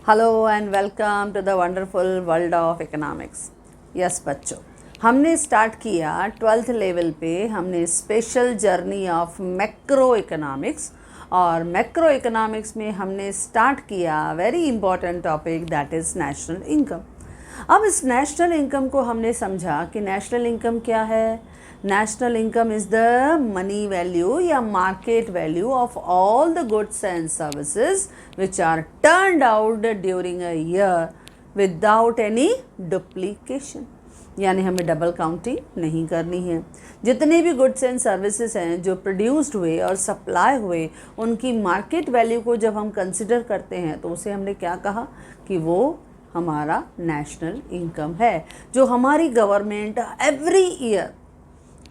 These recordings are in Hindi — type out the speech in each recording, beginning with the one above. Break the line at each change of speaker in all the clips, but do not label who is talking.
Hello and welcome to the wonderful world of economics. Yes बच्चों, हमने स्टार्ट किया 12th लेवल पे। हमने special journey of macro economics और मैक्रो इकोनॉमिक्स में हमने स्टार्ट किया very important topic that is national income. अब इस नेशनल इनकम को हमने समझा कि नेशनल इनकम क्या है। National income is the money value या market value of all the goods and services which are turned out during a year without any duplication, यानी हमें डबल काउंटिंग नहीं करनी है। जितने भी गुड्स एंड सर्विसेज हैं जो प्रोड्यूस्ड हुए और सप्लाई हुए, उनकी मार्केट वैल्यू को जब हम कंसिडर करते हैं तो उसे हमने क्या कहा कि वो हमारा नेशनल इनकम है, जो हमारी government every year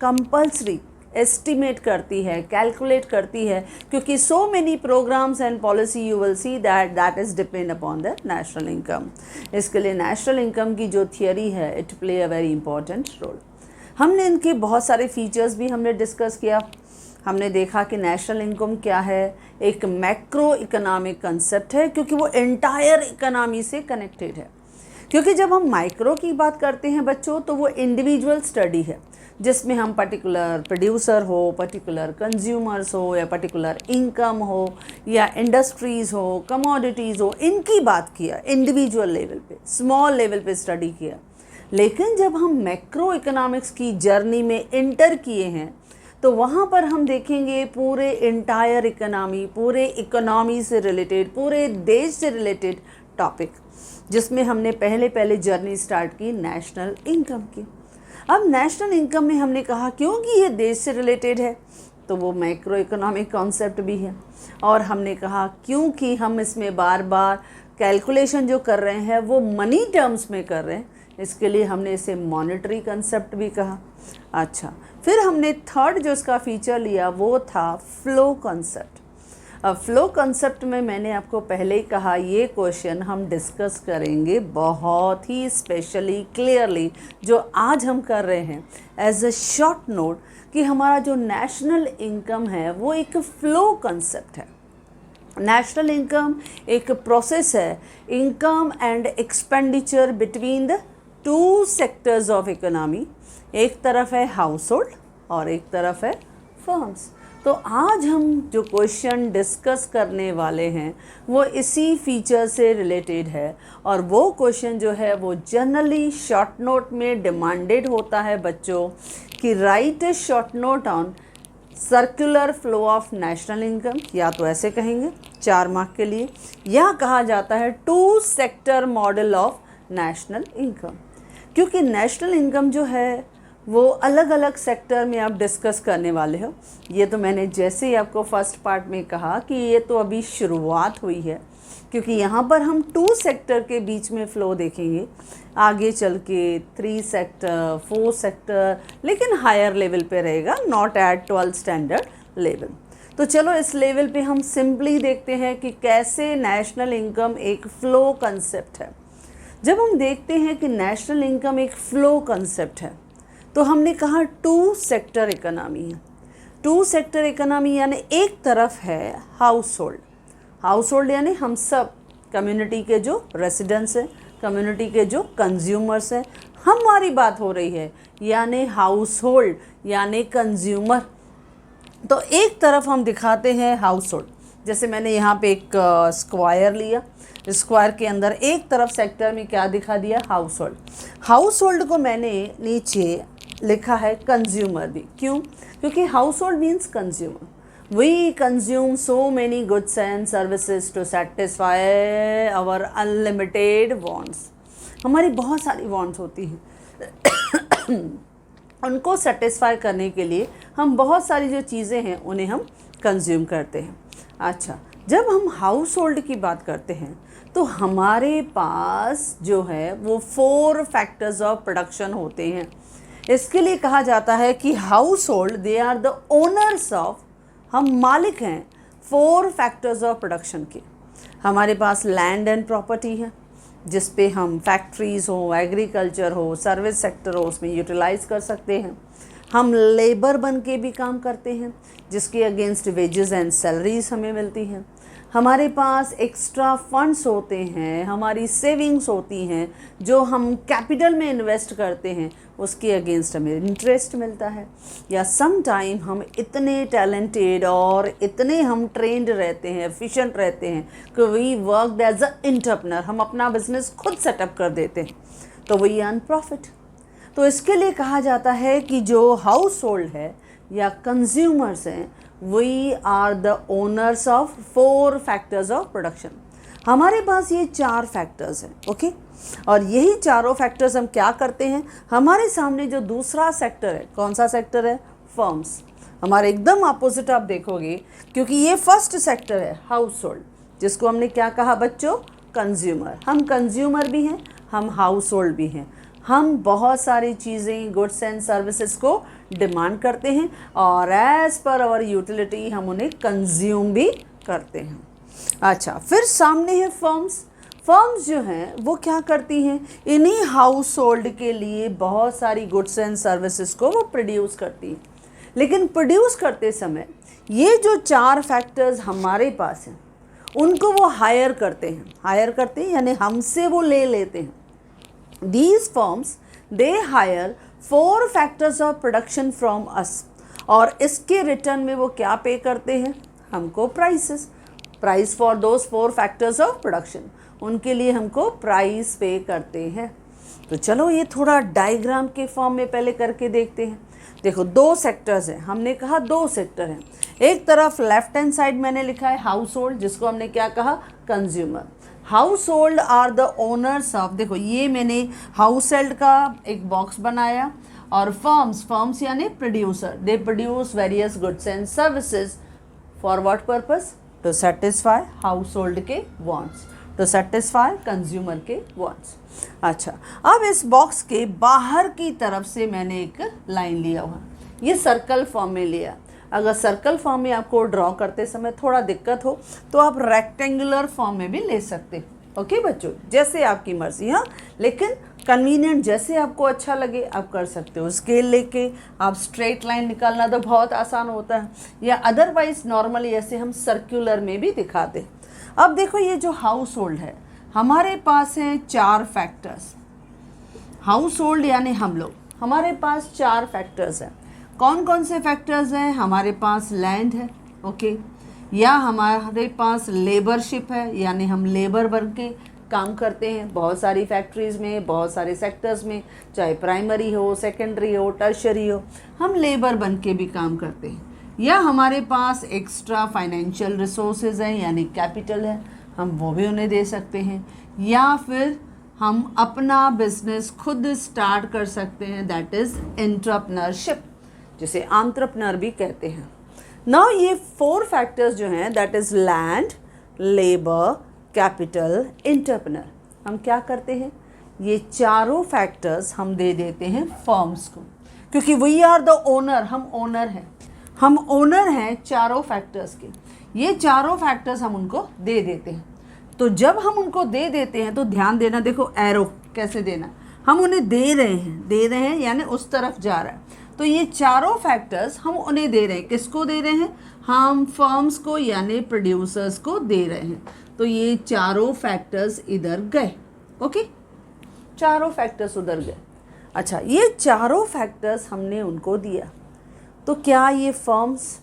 compulsory estimate करती है, कैलकुलेट करती है, क्योंकि so many programmes and policy you will see that is depend upon the national income. इसके लिए नेशनल इनकम की जो थियरी है it play a very important role. हमने इनके बहुत सारे फीचर्स भी हमने डिस्कस किया। हमने देखा कि नेशनल इनकम क्या है, एक मैक्रो इकोनॉमिक कंसेप्ट है क्योंकि वो एंटायर इकोनॉमी से कनेक्टेड है। क्योंकि जब हम माइक्रो की बात करते हैं बच्चों, तो वो इंडिविजुअल स्टडी है जिसमें हम पर्टिकुलर प्रोड्यूसर हो, पर्टिकुलर कंज्यूमर्स हो, या पर्टिकुलर इनकम हो, या इंडस्ट्रीज़ हो, कमोडिटीज़ हो, इनकी बात किया इंडिविजुअल लेवल पे, स्मॉल लेवल पे स्टडी किया। लेकिन जब हम मैक्रो इकोनॉमिक्स की जर्नी में एंटर किए हैं तो वहाँ पर हम देखेंगे पूरे इंटायर इकोनॉमी, पूरे इकोनॉमी से रिलेटेड, पूरे देश से रिलेटेड टॉपिक, जिसमें हमने पहले जर्नी स्टार्ट की नेशनल इनकम की। अब नेशनल इनकम में हमने कहा क्योंकि ये देश से रिलेटेड है तो वो मैक्रो इकोनॉमिक कॉन्सेप्ट भी है, और हमने कहा क्योंकि हम इसमें बार बार कैलकुलेशन जो कर रहे हैं वो मनी टर्म्स में कर रहे हैं, इसके लिए हमने इसे मॉनेटरी कंसेप्ट भी कहा। अच्छा, फिर हमने थर्ड जो इसका फीचर लिया वो था फ्लो कंसेप्ट। अब फ्लो कंसेप्ट में मैंने आपको पहले ही कहा ये क्वेश्चन हम डिस्कस करेंगे बहुत ही स्पेशली क्लियरली, जो आज हम कर रहे हैं एज अ शॉर्ट नोट, कि हमारा जो नेशनल इनकम है वो एक फ्लो कंसेप्ट है। नेशनल इनकम एक प्रोसेस है, income and expenditure between the two sectors of economy. एक तरफ है हाउस होल्ड और एक तरफ है फर्म्स। तो आज हम जो क्वेश्चन डिस्कस करने वाले हैं वो इसी फीचर से रिलेटेड है, और वो क्वेश्चन जो है वो जनरली शॉर्ट नोट में डिमांडेड होता है बच्चों कि right A short note on circular flow of national income, या तो ऐसे कहेंगे 4 मार्क के लिए, या कहा जाता है two sector model of national income. क्योंकि नेशनल इनकम जो है वो अलग अलग सेक्टर में आप डिस्कस करने वाले हो। ये तो मैंने जैसे ही आपको फर्स्ट पार्ट में कहा कि ये तो अभी शुरुआत हुई है, क्योंकि यहाँ पर हम 2 सेक्टर के बीच में फ़्लो देखेंगे, आगे चल के 3 सेक्टर, 4 सेक्टर, लेकिन हायर लेवल पे रहेगा, not at 12th standard level. तो चलो इस लेवल पे हम सिंपली देखते हैं कि कैसे नेशनल इनकम एक फ़्लो कंसेप्ट है। जब हम देखते हैं कि नेशनल इनकम एक फ़्लो कंसेप्ट है तो हमने कहा 2 सेक्टर इकोनॉमी है। 2 सेक्टर इकोनॉमी यानी एक तरफ है हाउस होल्ड, हाउस होल्ड यानी हम सब कम्युनिटी के जो रेसिडेंट्स हैं, कम्युनिटी के जो कंज्यूमर्स हैं, हमारी बात हो रही है, यानी हाउस होल्ड यानी कंज्यूमर। तो एक तरफ हम दिखाते हैं हाउस होल्ड, जैसे मैंने यहाँ पे एक स्क्वायर लिया, स्क्वायर के अंदर एक तरफ सेक्टर में क्या दिखा दिया, हाउस होल्ड। हाउस होल्ड को मैंने नीचे लिखा है कंज्यूमर भी। क्यों? क्योंकि household means consumer. We consume so many goods and services to satisfy our unlimited wants. हमारी बहुत सारी वांट्स होती हैं उनको सेटिस्फाई करने के लिए हम बहुत सारी जो चीज़ें हैं उन्हें हम कंज्यूम करते हैं। अच्छा, जब हम हाउस होल्ड की बात करते हैं तो हमारे पास जो है वो 4 फैक्टर्स ऑफ प्रोडक्शन होते हैं। इसके लिए कहा जाता है कि household they are the owners of, हम मालिक हैं 4 फैक्टर्स ऑफ प्रोडक्शन के। हमारे पास लैंड एंड प्रॉपर्टी है जिस पे हम फैक्ट्रीज़ हो, एग्रीकल्चर हो, सर्विस सेक्टर हो, उसमें यूटिलाइज कर सकते हैं। हम लेबर बन के भी काम करते हैं जिसके अगेंस्ट वेजेस एंड सैलरीज हमें मिलती हैं। हमारे पास एक्स्ट्रा फंड्स होते हैं, हमारी सेविंग्स होती हैं जो हम कैपिटल में इन्वेस्ट करते हैं, उसके अगेंस्ट हमें इंटरेस्ट मिलता है। या सम टाइम हम इतने टैलेंटेड और इतने हम ट्रेंड रहते हैं, एफिशिएंट रहते हैं कि we work as a entrepreneur, हम अपना बिजनेस खुद सेटअप कर देते हैं, तो वी अर्न प्रॉफिट। तो इसके लिए कहा जाता है कि जो हाउस होल्ड है या कंज्यूमर्स हैं, we are the owners of 4 factors of production. हमारे पास ये 4 फैक्टर्स हैं, ओके। और यही चारों फैक्टर्स हम क्या करते हैं, हमारे सामने जो दूसरा सेक्टर है, कौन सा सेक्टर है, फर्म्स। हमारे एकदम अपोजिट आप देखोगे, क्योंकि ये फर्स्ट सेक्टर है हाउस होल्ड, जिसको हमने क्या कहा बच्चों, कंज्यूमर। हम कंज्यूमर भी हैं, हम हाउस होल्ड भी हैं। हम बहुत सारी चीज़ें, गुड्स एंड सर्विसेज को डिमांड करते हैं और एज़ पर आवर यूटिलिटी हम उन्हें कंज्यूम भी करते हैं। अच्छा, फिर सामने है फर्म्स। फर्म्स जो हैं वो क्या करती हैं, इन्हीं हाउस होल्ड के लिए बहुत सारी गुड्स एंड सर्विसेज को वो प्रोड्यूस करती हैं। लेकिन प्रोड्यूस करते समय ये जो 4 फैक्टर्स हमारे पास हैं, उनको वो हायर करते हैं, यानी हमसे वो ले लेते हैं। These firms they hire 4 factors of production from us, और इसके रिटर्न में वो क्या पे करते हैं, हमको price for those 4 factors of production, उनके लिए हमको प्राइस पे करते हैं। तो चलो ये थोड़ा डायग्राम के फॉर्म में पहले करके देखते हैं। देखो 2 सेक्टर्स हैं, हमने कहा 2 सेक्टर हैं। एक तरफ लेफ्ट हैंड साइड मैंने लिखा है हाउस होल्ड, जिसको हमने क्या कहा, consumer. Household are the owners of, देखो ये मैंने हाउस होल्ड का एक बॉक्स बनाया, और फर्म्स यानी producer, they produce various goods and services for what purpose, to satisfy household के वांट्स, टू सेटिस्फाई कंज्यूमर के वांट्स। अच्छा, अब इस बॉक्स के बाहर की तरफ से मैंने एक लाइन लिया हुआ, ये सर्कल फॉर्म में लिया। अगर सर्कल फॉर्म में आपको ड्रॉ करते समय थोड़ा दिक्कत हो तो आप रेक्टेंगुलर फॉर्म में भी ले सकते हो, ओके बच्चों, जैसे आपकी मर्जी। हाँ, लेकिन कन्वीनियंट जैसे आपको अच्छा लगे आप कर सकते हो। स्केल लेके आप स्ट्रेट लाइन निकालना तो बहुत आसान होता है, या अदरवाइज नॉर्मली ऐसे हम सर्कुलर में भी दिखाते। अब देखो ये जो हाउस होल्ड है, हमारे पास हैं 4 फैक्टर्स। हाउस होल्ड यानी हम लोग, हमारे पास 4 फैक्टर्स हैं। कौन कौन से फैक्टर्स हैं, हमारे पास लैंड है, ओके, या हमारे पास लेबरशिप है, यानी हम लेबर बन के काम करते हैं बहुत सारी फैक्ट्रीज़ में, बहुत सारे सेक्टर्स में, चाहे प्राइमरी हो, सेकेंडरी हो, टर्शरी हो, हम लेबर बन के भी काम करते हैं। या हमारे पास एक्स्ट्रा फाइनेंशियल रिसोर्सेज हैं, यानी कैपिटल है, हम वो भी उन्हें दे सकते हैं। या फिर हम अपना बिजनेस खुद स्टार्ट कर सकते हैं, दैट इज़ एंटरप्रेन्योरशिप, जिसे एंटरप्रेन्योर भी कहते हैं। नाउ ये 4 फैक्टर्स जो हैं, that is land, labour, capital, entrepreneur, हम क्या करते हैं, ये चारों फैक्टर्स हम दे देते हैं फर्म्स को, क्योंकि वी आर द ओनर, हम ओनर हैं चारों फैक्टर्स के। ये चारों फैक्टर्स हम उनको दे देते हैं। तो जब हम उनको दे देते हैं तो ध्यान देना, देखो एरो कैसे देना, हम उन्हें दे रहे हैं यानी उस तरफ जा रहा है। तो ये चारों फैक्टर्स हम उन्हें दे रहे हैं, किसको दे रहे हैं, हम फर्म्स को यानी प्रोड्यूसर्स को दे रहे हैं। तो ये चारों फैक्टर्स इधर गए, ओके, चारों फैक्टर्स उधर गए। अच्छा, ये चारों फैक्टर्स हमने उनको दिया, तो क्या ये फर्म्स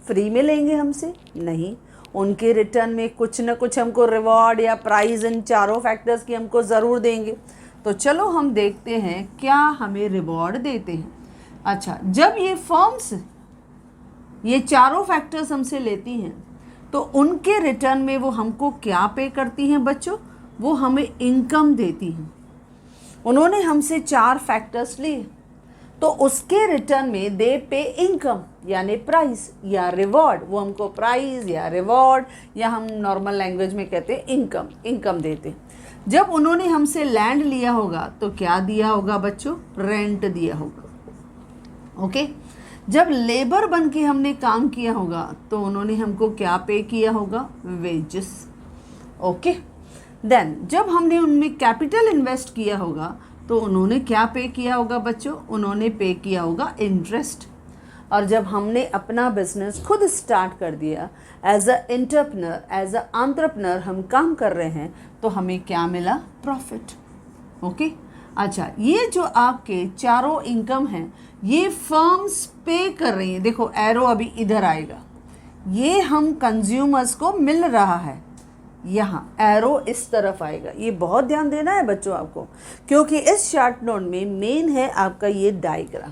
फ्री में लेंगे हमसे, नहीं, उनके रिटर्न में कुछ ना कुछ हमको रिवॉर्ड या प्राइज़ इन चारों फैक्टर्स की हमको ज़रूर देंगे। तो चलो हम देखते हैं क्या हमें रिवॉर्ड देते हैं। अच्छा, जब ये फर्म्स ये चारों फैक्टर्स हमसे लेती हैं तो उनके रिटर्न में वो हमको क्या पे करती हैं बच्चों, वो हमें इनकम देती हैं। उन्होंने हमसे 4 फैक्टर्स लिए, तो उसके रिटर्न में दे पे इनकम, यानी प्राइस या रिवॉर्ड, वो हमको प्राइस या रिवॉर्ड या हम नॉर्मल लैंग्वेज में कहते हैं इनकम देते हैं। जब उन्होंने हमसे लैंड लिया होगा तो क्या दिया होगा बच्चों, रेंट दिया होगा, ओके। जब लेबर बन के हमने काम किया होगा तो उन्होंने हमको क्या पे किया होगा, वेजेस, ओके। देन जब हमने उनमें कैपिटल इन्वेस्ट किया होगा तो उन्होंने क्या पे किया होगा बच्चों, उन्होंने पे किया होगा इंटरेस्ट। और जब हमने अपना बिजनेस खुद स्टार्ट कर दिया, as a entrepreneur, as a entrepreneur हम काम कर रहे हैं, तो हमें क्या मिला? प्रॉफिट। ओके, अच्छा, ये जो आपके चारों इनकम हैं ये फर्म्स पे कर रही हैं। देखो एरो अभी इधर आएगा, ये हम कंज्यूमर्स को मिल रहा है, यहाँ एरो इस तरफ आएगा। ये बहुत ध्यान देना है बच्चों आपको, क्योंकि इस चार्ट नोट में मेन है आपका ये डायग्राम।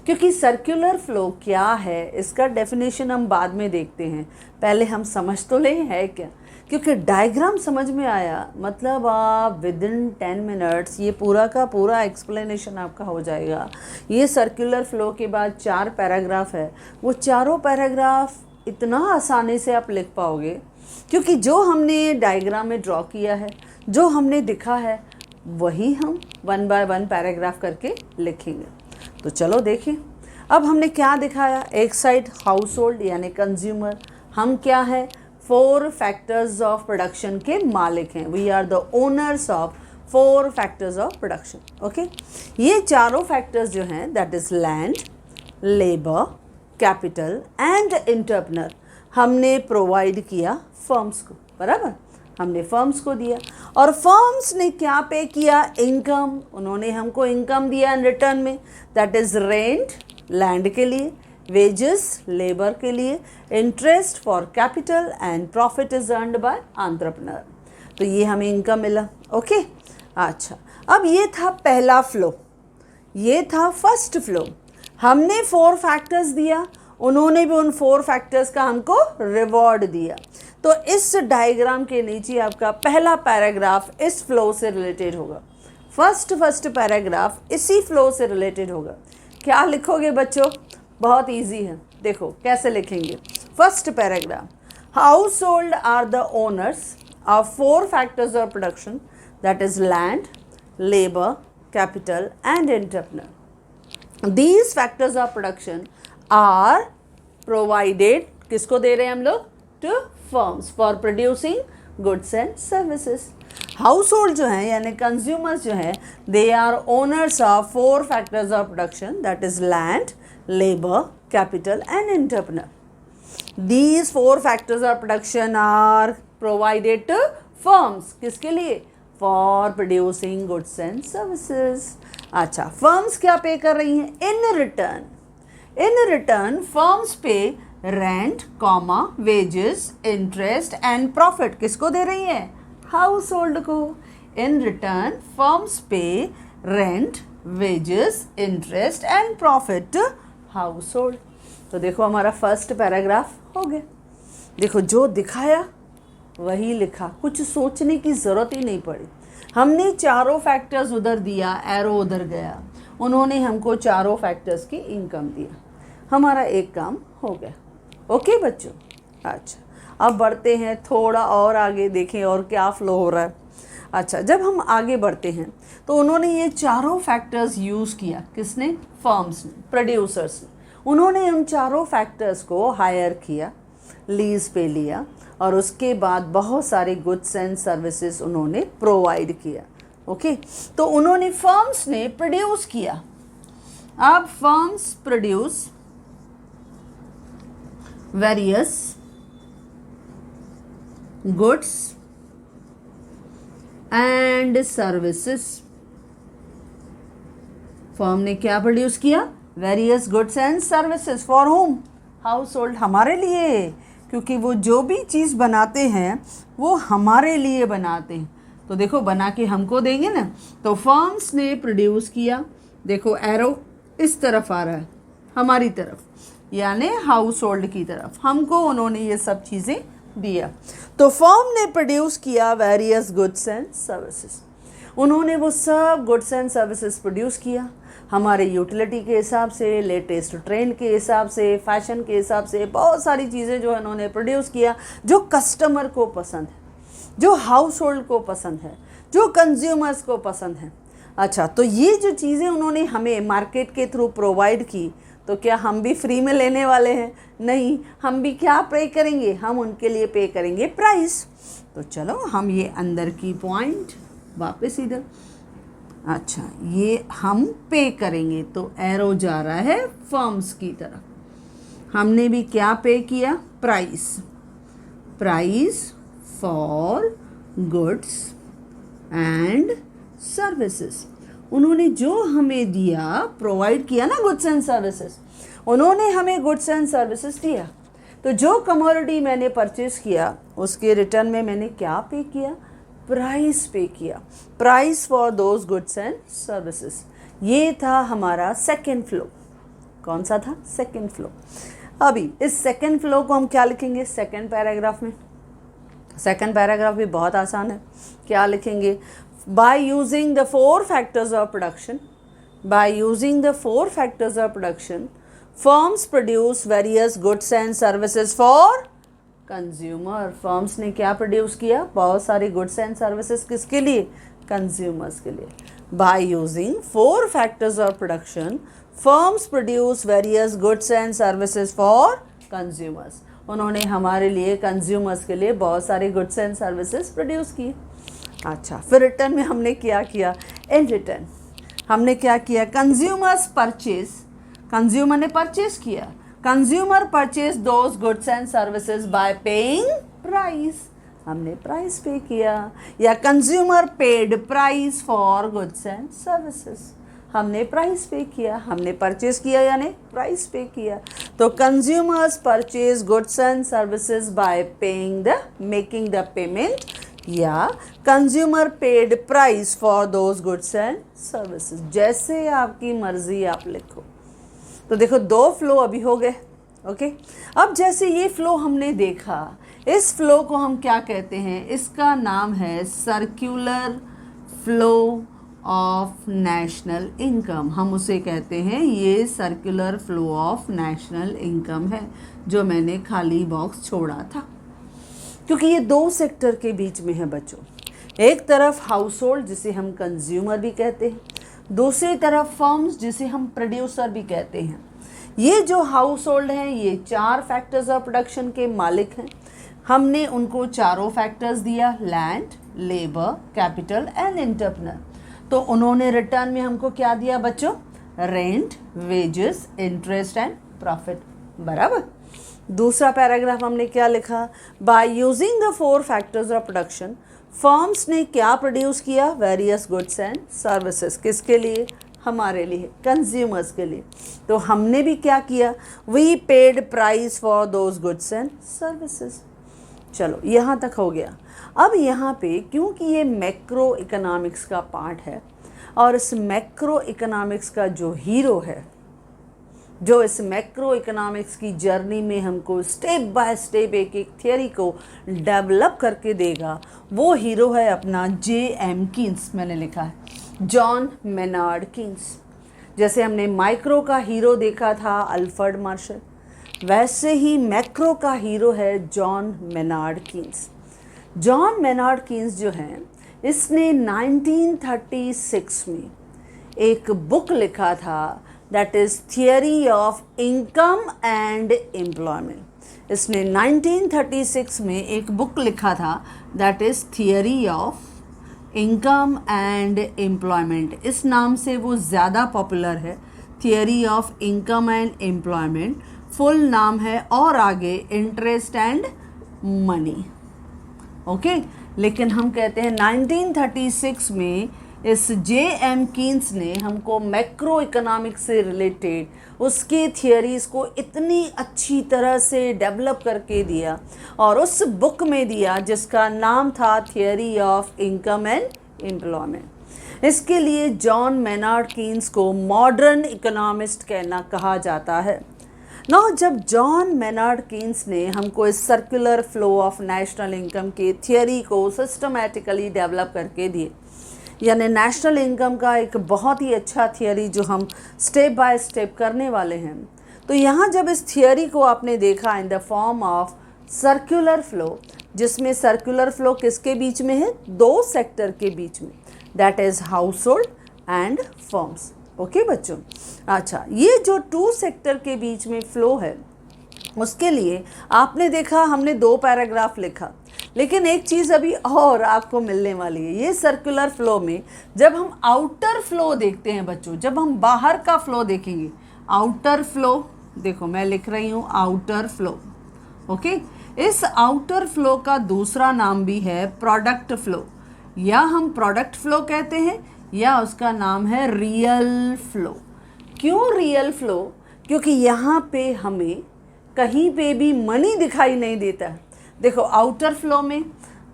क्योंकि सर्कुलर फ्लो क्या है इसका डेफिनेशन हम बाद में देखते हैं, पहले हम समझ तो लें है क्या। क्योंकि डायग्राम समझ में आया मतलब आप विदिन 10 मिनट्स ये पूरा का पूरा एक्सप्लेनेशन आपका हो जाएगा। ये सर्कुलर फ्लो के बाद 4 पैराग्राफ है, वो चारों पैराग्राफ इतना आसानी से आप लिख पाओगे, क्योंकि जो हमने डायग्राम में ड्रॉ किया है, जो हमने दिखा है, वही हम 1 बाय 1 पैराग्राफ करके लिखेंगे। तो चलो देखिए, अब हमने क्या दिखाया। एक साइड हाउस होल्ड यानी कंज्यूमर, हम क्या है? 4 फैक्टर्स ऑफ प्रोडक्शन के मालिक हैं। We are the owners of 4 factors of production. Okay, ये चारों फैक्टर्स जो हैं that is land, labour, capital and entrepreneur हमने प्रोवाइड किया फर्म्स को, बराबर, हमने फर्म्स को दिया। और फर्म्स ने क्या पे किया? इनकम। उन्होंने हमको इनकम दिया इन रिटर्न में, दैट इज रेंट लैंड के लिए, वेजेस लेबर के लिए, interest for capital and profit is earned bye entrepreneur. तो ये हमें इनकम मिला। ओके, अच्छा, अब ये था पहला फ्लो, ये था फर्स्ट फ्लो। हमने 4 फैक्टर्स दिया, उन्होंने भी उन 4 फैक्टर्स का हमको रिवॉर्ड दिया। तो इस डायग्राम के नीचे आपका पहला पैराग्राफ इस फ्लो से रिलेटेड होगा। फर्स्ट पैराग्राफ इसी फ्लो से रिलेटेड होगा। क्या लिखोगे बच्चों? बहुत इजी है, देखो कैसे लिखेंगे। First paragraph, household are the owners of 4 factors of production that is land, labour, capital and entrepreneur. These factors of production are provided, किसको दे रहे हैं हम लोग? To firms for producing goods and services. Household जो है यानी कंज्यूमर्स जो है, they are owners of 4 factors of production that is land, labour, capital and entrepreneur. These 4 factors of production are provided to firms, किसके लिए? For producing goods and services. अच्छा, फर्म्स क्या पे कर रही हैं? इन रिटर्न फर्म्स पे rent, comma, wages, interest and profit किसको दे रही है? हाउस होल्ड को। इन रिटर्न फर्म्स पे rent, wages, interest and profit house hold. तो देखो हमारा फर्स्ट पैराग्राफ हो गया। देखो जो दिखाया वही लिखा, कुछ सोचने की ज़रूरत ही नहीं पड़ी। हमने चारों फैक्टर्स उधर दिया, एरो उधर गया, उन्होंने हमको चारों फैक्टर्स की इनकम दिया, हमारा एक काम हो गया। ओके बच्चों, अच्छा अब बढ़ते हैं थोड़ा और आगे, देखें और क्या फ्लो हो रहा है। अच्छा, जब हम आगे बढ़ते हैं तो उन्होंने ये चारों फैक्टर्स यूज़ किया, किसने? फर्म्स ने, प्रोड्यूसर्स ने। उन्होंने उन चारों फैक्टर्स को हायर किया, लीज पे लिया, और उसके बाद बहुत सारे गुड्स एंड सर्विसेज उन्होंने प्रोवाइड किया। ओके, तो उन्होंने फर्म्स ने प्रोड्यूस किया। अब firms produce various goods and services. Firm ने क्या प्रोड्यूस किया? Various goods and services. For home? House hold, हमारे लिए, क्योंकि वो जो भी चीज़ बनाते हैं वो हमारे लिए बनाते हैं, तो देखो बना के हमको देंगे ना। तो फर्म्स ने प्रोड्यूस किया, देखो एरो इस तरफ आ रहा है, हमारी तरफ यानी हाउस होल्ड की तरफ, हमको उन्होंने ये सब चीज़ें दिया। तो फर्म ने प्रोड्यूस किया वेरियस गुड्स एंड सर्विसेज। उन्होंने वो सब गुड्स एंड सर्विसेज प्रोड्यूस किया हमारे यूटिलिटी के हिसाब से, लेटेस्ट ट्रेंड के हिसाब से, फैशन के हिसाब से, बहुत सारी चीज़ें जो है उन्होंने प्रोड्यूस किया जो कस्टमर को पसंद है, जो हाउस होल्ड को पसंद है, जो कंज्यूमर्स को पसंद है। अच्छा, तो ये जो चीज़ें उन्होंने हमें मार्केट के थ्रू प्रोवाइड की, तो क्या हम भी फ्री में लेने वाले हैं? नहीं, हम भी क्या पे करेंगे? हम उनके लिए पे करेंगे प्राइस। तो चलो हम ये अंदर की पॉइंट वापस इधर, अच्छा, ये हम पे करेंगे तो एरो जा रहा है फर्म्स की तरफ। हमने भी क्या पे किया? Price, price for goods and services. उन्होंने जो हमें दिया, प्रोवाइड किया ना गुड्स एंड सर्विसेज, उन्होंने हमें गुड्स एंड सर्विसेज दिया। तो जो कमोडिटी मैंने परचेज किया उसके रिटर्न में मैंने क्या पे किया? प्राइस पे किया, price for those goods and services. ये था हमारा सेकेंड फ्लो। कौन सा था? Second flow. अभी इस सेकेंड फ्लो को हम क्या लिखेंगे सेकेंड पैराग्राफ में? सेकेंड पैराग्राफ भी बहुत आसान है। क्या लिखेंगे? By using the 4 factors of production, by using the 4 factors of production, firms produce various goods and services for consumer. Firms ने क्या प्रोड्यूस किया? बहुत सारी गुड्स एंड सर्विसेज। किसके लिए? कंज्यूमर्स के लिए। By using 4 factors of production, firms produce various goods and services for consumers. उन्होंने हमारे लिए, कंज्यूमर्स के लिए बहुत सारे गुड्स एंड सर्विसेज प्रोड्यूस किए। अच्छा, फिर रिटर्न में हमने क्या किया? इन रिटर्न हमने क्या किया? कंज्यूमर्स परचेज, कंज्यूमर ने परचेज किया, consumer purchase those goods and services by paying price. हमने प्राइस पे किया। या consumer paid price for goods and services. हमने प्राइस पे किया, हमने परचेज किया यानी प्राइस पे किया। तो consumers purchase goods and services by paying the, making the payment, या consumer paid price for those goods and services. जैसे आपकी मर्जी आप लिखो। तो देखो 2 फ्लो अभी हो गए। ओके, अब जैसे ये फ्लो हमने देखा, इस फ्लो को हम क्या कहते हैं? इसका नाम है circular flow of national income. हम उसे कहते हैं, ये circular flow of national income है, जो मैंने खाली बॉक्स छोड़ा था। क्योंकि ये 2 सेक्टर के बीच में है बच्चों। एक तरफ हाउस होल्ड जिसे हम कंज्यूमर भी कहते हैं, दूसरी तरफ फर्म्स जिसे हम प्रोड्यूसर भी कहते हैं। ये जो हाउस होल्ड हैं ये 4 फैक्टर्स ऑफ प्रोडक्शन के मालिक हैं। हमने उनको चारों फैक्टर्स दिया, land, labour, capital and entrepreneur. तो उन्होंने रिटर्न में हमको क्या दिया बच्चों? Rent, wages, interest and profit. बराबर। दूसरा पैराग्राफ हमने क्या लिखा? By using the 4 factors of production, firms ने क्या प्रोड्यूस किया? Various goods and services. किसके लिए? हमारे लिए, कंज्यूमर्स के लिए। तो हमने भी क्या किया? We paid price for those goods and services. चलो यहाँ तक हो गया। अब यहाँ पे क्योंकि ये मैक्रो इकोनॉमिक्स का पार्ट है और इस मैक्रो इकोनॉमिक्स का जो हीरो है, जो इस मैक्रो इकोनॉमिक्स की जर्नी में हमको स्टेप बाय स्टेप एक एक थियरी को डेवलप करके देगा, वो हीरो है अपना J.M. कीन्स। मैंने लिखा है जॉन मेनार्ड कीन्स। जैसे हमने माइक्रो का हीरो देखा था अल्फ्रेड मार्शल, वैसे ही मैक्रो का हीरो है John Maynard Keynes. John Maynard Keynes जो हैं, इसने 1936 में एक बुक लिखा था, that is theory of income and employment. इसने 1936 में एक बुक लिखा था, that is theory of income and employment. इस नाम से वो ज़्यादा पॉपुलर है, theory of income and employment. Full नाम है और आगे इंटरेस्ट एंड मनी। ओके, लेकिन हम कहते हैं 1936 में इस J.M. कीन्स ने हमको मैक्रो इकोनॉमिक्स से रिलेटेड उसकी थियरीज़ को इतनी अच्छी तरह से डेवलप करके दिया और उस बुक में दिया जिसका नाम था theory of income and employment. इसके लिए जॉन मेनार्ड कीन्स को मॉडर्न इकोनॉमिस्ट कहा जाता है। ना जब जॉन मेनार्ड कीन्स ने हमको इस circular flow of national income की थियरी को सिस्टमैटिकली डेवलप करके दिए, यानी नेशनल इनकम का एक बहुत ही अच्छा थियरी जो हम स्टेप बाय स्टेप करने वाले हैं। तो यहाँ जब इस थियरी को आपने देखा इन the form of circular flow, जिसमें सर्कुलर फ्लो किसके बीच में है? 2 सेक्टर के बीच में, that is house hold and firms. Okay बच्चों, अच्छा, ये जो 2 सेक्टर के बीच में फ्लो है, उसके लिए आपने देखा हमने 2 पैराग्राफ लिखा, लेकिन एक चीज़ अभी और आपको मिलने वाली है। ये सर्कुलर फ्लो में जब हम आउटर फ्लो देखते हैं बच्चों, जब हम बाहर का फ्लो देखेंगे, आउटर फ्लो, देखो मैं लिख रही हूँ आउटर फ्लो, ओके। इस आउटर फ्लो का दूसरा नाम भी है प्रोडक्ट फ्लो, या हम प्रोडक्ट फ्लो कहते हैं, या उसका नाम है रियल फ्लो। क्यों रियल फ्लो? क्योंकि यहाँ पे हमें कहीं पे भी मनी दिखाई नहीं देता है। देखो आउटर फ्लो में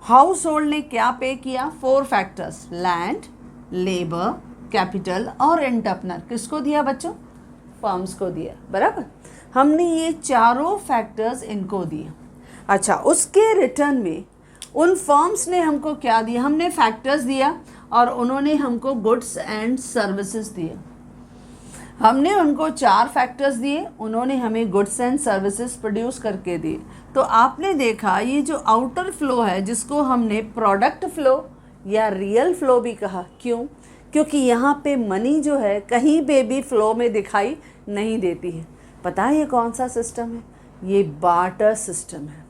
हाउस होल्ड ने क्या पे किया? 4 फैक्टर्स, लैंड, लेबर, कैपिटल और एंटरप्रेन्योर। किसको दिया बच्चों? फर्म्स को दिया, बराबर। हमने ये चारों फैक्टर्स इनको दिए। अच्छा, उसके रिटर्न में उन फर्म्स ने हमको क्या दिया? हमने फैक्टर्स दिया और उन्होंने हमको गुड्स एंड सर्विसेज दिए। हमने उनको 4 फैक्टर्स दिए, उन्होंने हमें गुड्स एंड सर्विसेज प्रोड्यूस करके दिए। तो आपने देखा ये जो आउटर फ्लो है, जिसको हमने प्रोडक्ट फ्लो या रियल फ्लो भी कहा। क्यों? क्योंकि यहाँ पे मनी जो है कहीं पे भी फ्लो में दिखाई नहीं देती है। पता है ये कौन सा सिस्टम है? ये बार्टर सिस्टम है।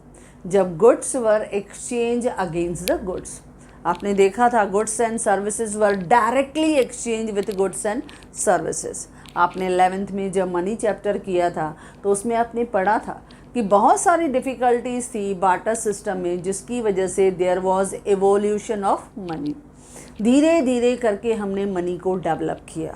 जब goods were exchange against the goods, आपने देखा था goods and services were directly exchange with goods and services. आपने 11th में जब मनी चैप्टर किया था तो उसमें आपने पढ़ा था कि बहुत सारी डिफ़िकल्टीज़ थी बार्टर सिस्टम में, जिसकी वजह से there was evolution of money. धीरे धीरे करके हमने मनी को डेवलप किया,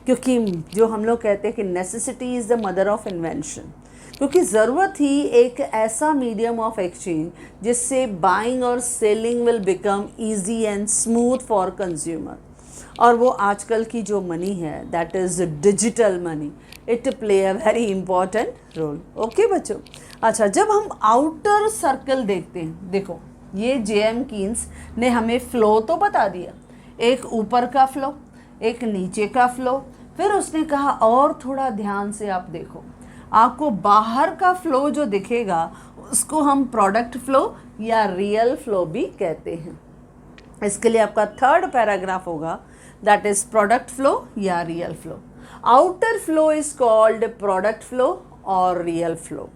क्योंकि जो हम लोग कहते हैं कि necessity is the mother of invention, क्योंकि ज़रूरत ही एक ऐसा मीडियम ऑफ एक्सचेंज जिससे बाइंग और selling will become easy and smooth for consumer. और वो आजकल की जो मनी है, that is digital money, it play a very important role. Okay बच्चों, अच्छा जब हम आउटर सर्कल देखते हैं, देखो ये जेएम कीन्स ने हमें फ़्लो तो बता दिया, एक ऊपर का फ़्लो, एक नीचे का फ़्लो, फिर उसने कहा और थोड़ा ध्यान से आप देखो, आपको बाहर का फ़्लो जो दिखेगा उसको हम प्रोडक्ट फ़्लो या रियल फ़्लो भी कहते हैं। इसके लिए आपका 3rd पैराग्राफ होगा, दैट इज प्रोडक्ट फ्लो या real flow. Outer flow is called product flow और रियल फ्लो।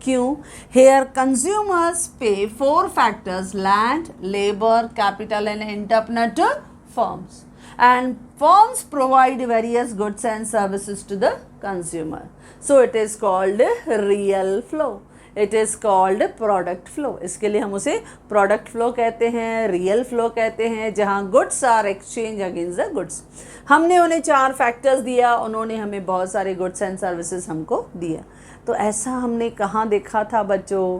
क्यों? हेयर कंज्यूमर्स पे 4 factors, land, labour, capital and entrepreneur firms, and firms provide various goods and services to the consumer. So it is called real flow. It is called product flow. इसके लिए हम उसे product flow कहते हैं, real flow कहते हैं, जहाँ goods are exchange against the goods. हमने उन्हें 4 factors दिया, उन्होंने हमें बहुत सारे goods and services हमको दिया। तो ऐसा हमने कहाँ देखा था बच्चों?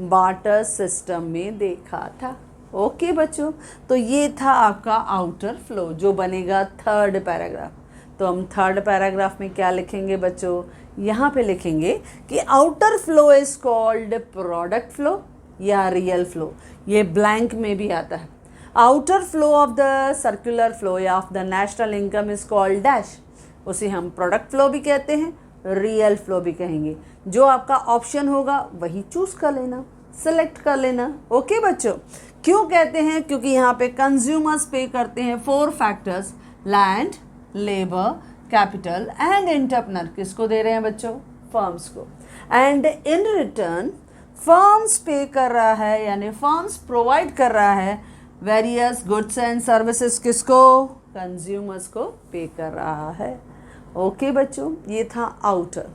बार्टर सिस्टम में देखा था। ओके बच्चों, तो ये था आपका आउटर फ्लो जो बनेगा 3rd पैराग्राफ। तो हम 3rd पैराग्राफ में क्या लिखेंगे बच्चों? यहाँ पे लिखेंगे कि outer flow is called product flow या रियल फ्लो। ये ब्लैंक में भी आता है। Outer flow of the circular flow या of the national income is called dash. उसे हम प्रोडक्ट फ्लो भी कहते हैं, रियल फ्लो भी कहेंगे। जो आपका ऑप्शन होगा वही चूज कर लेना, सेलेक्ट कर लेना। ओके बच्चों, क्यों कहते हैं? क्योंकि यहाँ पे कंज्यूमर्स पे करते हैं 4 factors, land, labour, capital and entrepreneur. किसको दे रहे हैं बच्चों? फर्म्स को। एंड इन रिटर्न फर्म्स पे कर रहा है, यानी फर्म्स प्रोवाइड कर रहा है वेरियस गुड्स एंड सर्विसेज। किसको? कंज्यूमर्स को पे कर रहा है। ओके बच्चों, ये था आउटर।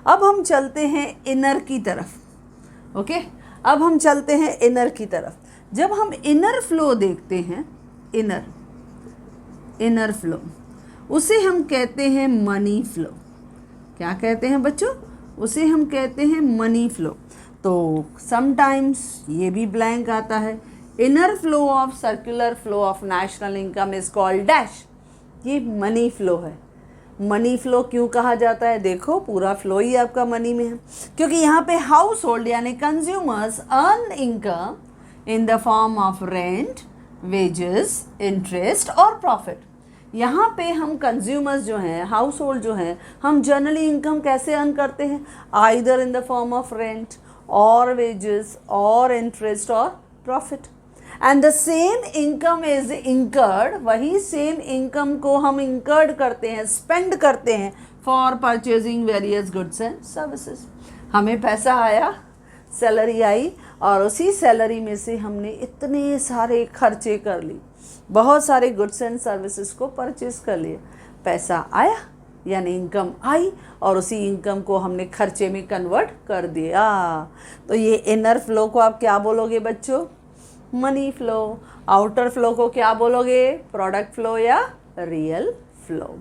अब हम चलते हैं इनर की तरफ। ओके, अब हम चलते हैं इनर की तरफ। जब हम इनर फ्लो देखते हैं, इनर फ्लो, उसे हम कहते हैं मनी फ्लो। क्या कहते हैं बच्चों? उसे हम कहते हैं मनी फ्लो। तो समटाइम्स ये भी ब्लैंक आता है। Inner flow of circular flow of national income is called dash. ये मनी फ्लो है। मनी फ्लो क्यों कहा जाता है? देखो पूरा फ्लो ही आपका मनी में है, क्योंकि यहाँ पे हाउस होल्ड यानी consumers earn income in the form of rent, wages, interest और प्रॉफिट। यहाँ पे हम कंज्यूमर्स जो हैं, हाउस होल्ड जो हैं, हम जनरली इनकम कैसे अर्न करते हैं? Either in the form of rent और वेजेस और इंटरेस्ट और profit. And the same income is incurred, वही सेम इनकम को हम इंकर्ड करते हैं, स्पेंड करते हैं for purchasing various goods and services. हमें पैसा आया, सैलरी आई, और उसी सैलरी में से हमने इतने सारे खर्चे कर लिए, बहुत सारे गुड्स एंड सर्विसेज को परचेज कर लिए। पैसा आया यानी इनकम आई, और उसी इनकम को हमने खर्चे में कन्वर्ट कर दिया। तो ये इनर फ्लो को आप क्या बोलोगे बच्चों? Money flow. आउटर फ्लो को क्या बोलोगे? प्रोडक्ट फ्लो या रियल फ्लो।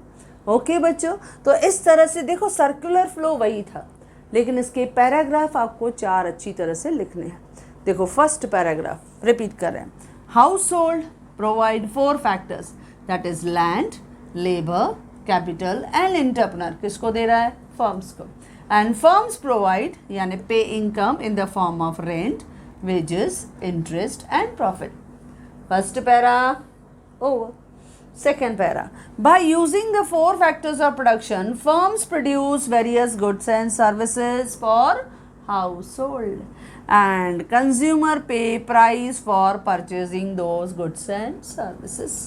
ओके बच्चों, तो इस तरह से देखो सर्कुलर फ्लो वही था, लेकिन इसके पैराग्राफ आपको 4 अच्छी तरह से लिखने हैं। देखो फर्स्ट पैराग्राफ रिपीट कर रहे हैं। House hold provide 4 factors, that is land, labour, capital and entrepreneur. किसको दे रहा है? फर्म्स को। एंड फर्म्स प्रोवाइड यानी पे income in the form of rent, wages, interest and profit. First para over. Second para, by using the 4 factors of production, firms produce various goods and services for household, and consumer pay price for purchasing those goods and services.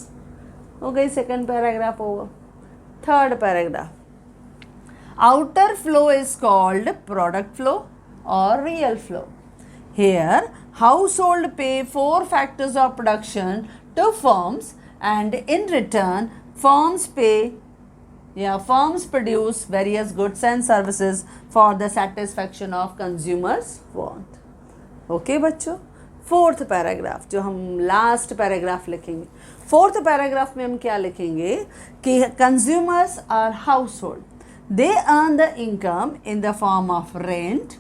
Okay, second paragraph over. Third paragraph, outer flow is called product flow or real flow. Here, household pay 4 factors of production to firms, and in return firms produce various goods and services for the satisfaction of consumers want. Okay बच्चों, फोर्थ पैराग्राफ जो हम लास्ट पैराग्राफ लिखेंगे, फोर्थ पैराग्राफ में हम क्या लिखेंगे कि consumers are household, they earn the income in the form of rent,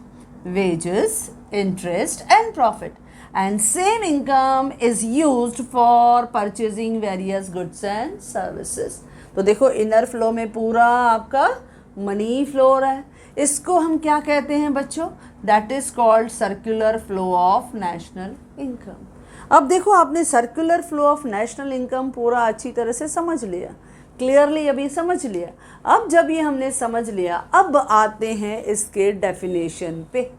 wages, interest and profit, and same income is used for purchasing various goods and services. तो देखो इनर फ्लो में पूरा आपका मनी फ्लो हो रहा है। इसको हम क्या कहते हैं बच्चों? That is called circular flow of national income. अब देखो आपने circular flow of national income पूरा अच्छी तरह से समझ लिया, क्लियरली अभी समझ लिया। अब जब ये हमने समझ लिया, अब आते हैं इसके डेफिनेशन पे।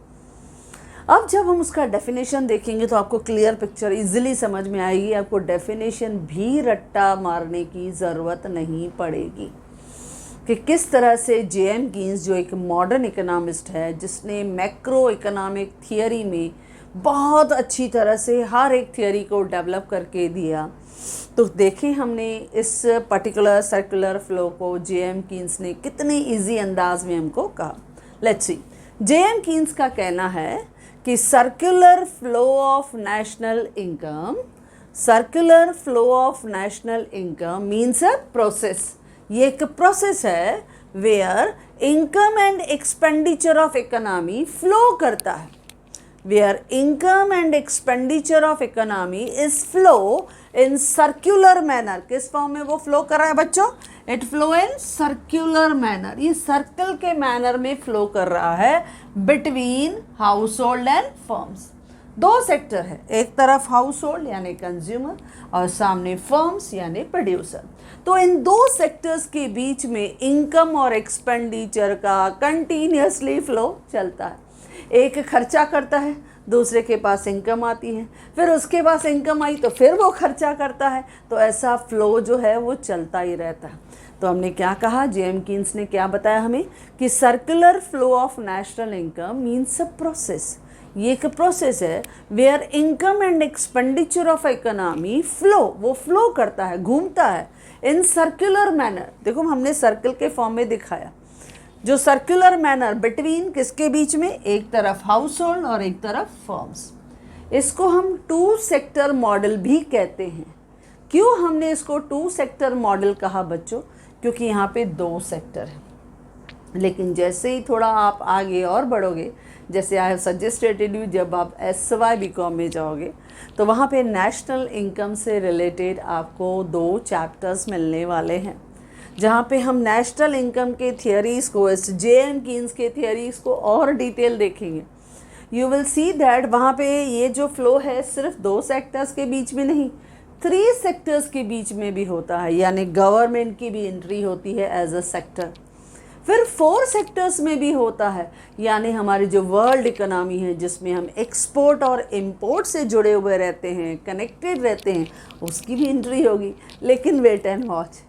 अब जब हम उसका डेफिनेशन देखेंगे तो आपको क्लियर पिक्चर इजीली समझ में आएगी, आपको डेफिनेशन भी रट्टा मारने की ज़रूरत नहीं पड़ेगी कि किस तरह से जेएम कीन्स जो एक मॉडर्न इकोनॉमिस्ट है, जिसने मैक्रो इकोनॉमिक थियरी में बहुत अच्छी तरह से हर एक थियरी को डेवलप करके दिया। तो देखें हमने इस पर्टिकुलर सर्कुलर फ्लो को जेएम कीन्स ने कितने इजी अंदाज में हमको कहा। लेट्स सी, जेएम कीन्स का कहना है कि circular flow of national income, circular flow of national income means a process. ये एक प्रोसेस है where income and expenditure of economy flow करता है, where income and expenditure of economy is flow in circular manner. किस फॉर्म में वो फ्लो कर रहा है बच्चों? It flow in circular manner, ये सर्कल के मैनर में फ्लो कर रहा है between household and firms. 2 sector है, एक तरफ हाउस होल्ड यानी कंज्यूमर और सामने फर्म्स यानी प्रोड्यूसर। तो इन 2 सेक्टर्स के बीच में इनकम और एक्सपेंडिचर का कंटिन्यूसली फ्लो चलता है। एक खर्चा करता है, दूसरे के पास इनकम आती है, फिर उसके पास इनकम आई तो फिर वो खर्चा करता है, तो ऐसा फ्लो जो है वो चलता ही रहता है। तो हमने क्या कहा, जेएम कीन्स ने क्या बताया हमें कि circular flow of national income means a process. ये एक प्रोसेस है where income and expenditure of economy flow, वो फ्लो करता है, घूमता है इन सर्कुलर मैनर। देखो हमने सर्कल के फॉर्म में दिखाया, जो सर्कुलर मैनर बिटवीन किसके बीच में? एक तरफ हाउस होल्ड और एक तरफ फर्म्स। इसको हम 2 सेक्टर मॉडल भी कहते हैं। क्यों हमने इसको 2 सेक्टर मॉडल कहा बच्चों? क्योंकि यहाँ पे 2 सेक्टर है, लेकिन जैसे ही थोड़ा आप आगे और बढ़ोगे, जैसे आई हैव सजेस्टेड यू, जब आप SY BCom में जाओगे तो वहाँ पे नेशनल इनकम से रिलेटेड आपको 2 चैप्टर्स मिलने वाले हैं, जहाँ पे हम नेशनल इनकम के थियरीज़ को, इस जेएम कीन्स के थियरीज़ को और डिटेल देखेंगे। यू विल सी दैट वहाँ पे ये जो फ्लो है सिर्फ 2 सेक्टर्स के बीच में नहीं, 3 सेक्टर्स के बीच में भी होता है, यानी गवर्नमेंट की भी एंट्री होती है एज अ सेक्टर। फिर 4 सेक्टर्स में भी होता है, यानी हमारी जो वर्ल्ड इकोनॉमी है जिसमें हम एक्सपोर्ट और इंपोर्ट से जुड़े हुए रहते हैं, कनेक्टेड रहते हैं, उसकी भी एंट्री होगी। लेकिन वेट एंड वॉच,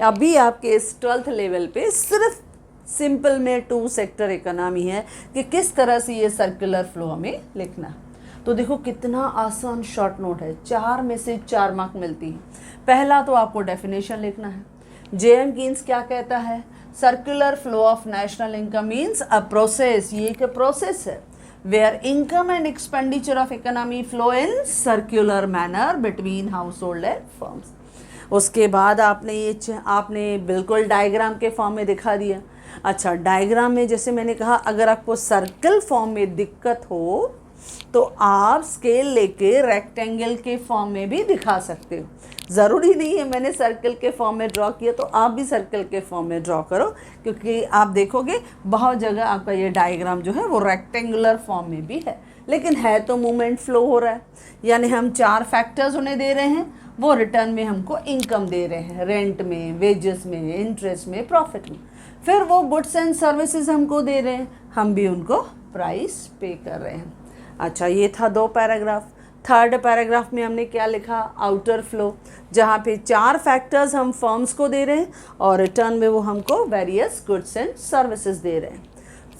अभी आपके इस 12th लेवल पे सिर्फ सिंपल में 2 सेक्टर इकोनॉमी है कि किस तरह से ये सर्कुलर फ्लो हमें लिखना है। तो देखो कितना आसान शॉर्ट नोट है, 4 में से 4 मार्क मिलती है। पहला तो आपको डेफिनेशन लिखना है। जेएम कीन्स क्या कहता है? Circular flow of national income means a process, ये एक प्रोसेस है where income and expenditure of economy flow in circular manner between household and firms। उसके बाद आपने बिल्कुल डायग्राम के फॉर्म में दिखा दिया। अच्छा, डायग्राम में जैसे मैंने कहा, अगर आपको सर्कल फॉर्म में दिक्कत हो तो आप स्केल लेके रेक्टेंगल के फॉर्म में भी दिखा सकते हो। ज़रूरी नहीं है मैंने सर्कल के फॉर्म में ड्रॉ किया तो आप भी सर्कल के फॉर्म में ड्रॉ करो, क्योंकि आप देखोगे बहुत जगह आपका ये डायग्राम जो है वो रेक्टेंगुलर फॉर्म में भी है, लेकिन है तो मूवमेंट फ्लो हो रहा है। यानी हम 4 फैक्टर्स उन्हें दे रहे हैं, वो रिटर्न में हमको इनकम दे रहे हैं, रेंट में, वेजेस में, इंटरेस्ट में, प्रॉफिट में। फिर वो गुड्स एंड सर्विसेज हमको दे रहे हैं, हम भी उनको प्राइस पे कर रहे हैं। अच्छा, ये था 2 पैराग्राफ। थर्ड पैराग्राफ में हमने क्या लिखा? आउटर फ्लो, जहाँ पे 4 फैक्टर्स हम फर्म्स को दे रहे हैं और रिटर्न में वो हमको वेरियस गुड्स एंड सर्विसेज दे रहे हैं।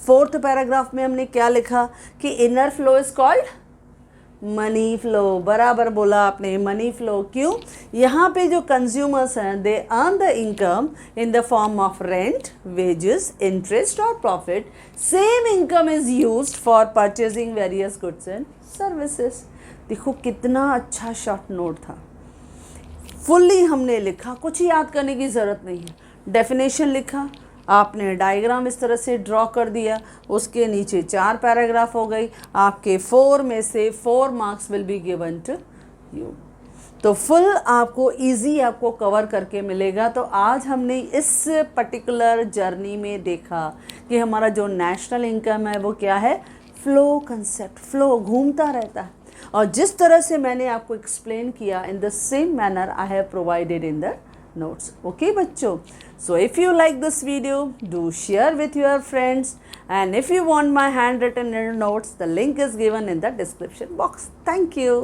फोर्थ पैराग्राफ में हमने क्या लिखा कि inner flow is called money flow. बराबर बोला आपने, मनी फ्लो। क्यों? यहाँ पे जो कंज्यूमर्स हैं they earn the income in the form of rent, wages, interest और profit. Same income is used for purchasing various goods and services. देखो कितना अच्छा शॉर्ट नोट था, फुल्ली हमने लिखा, कुछ याद करने की ज़रूरत नहीं है। डेफिनेशन लिखा, आपने डायग्राम इस तरह से ड्रॉ कर दिया, उसके नीचे 4 पैराग्राफ हो गई। आपके 4 में से 4 marks will be given to you. तो फुल आपको इजी आपको कवर करके मिलेगा। तो आज हमने इस पर्टिकुलर जर्नी में देखा कि हमारा जो नेशनल इनकम है वो क्या है? Flow concept. फ्लो घूमता रहता है, और जिस तरह से मैंने आपको एक्सप्लेन किया, in the same manner I have provided in the notes। Okay बच्चों, so if you like this video, do share with your friends, and if you want my handwritten notes, the link is given in the description box. Thank you.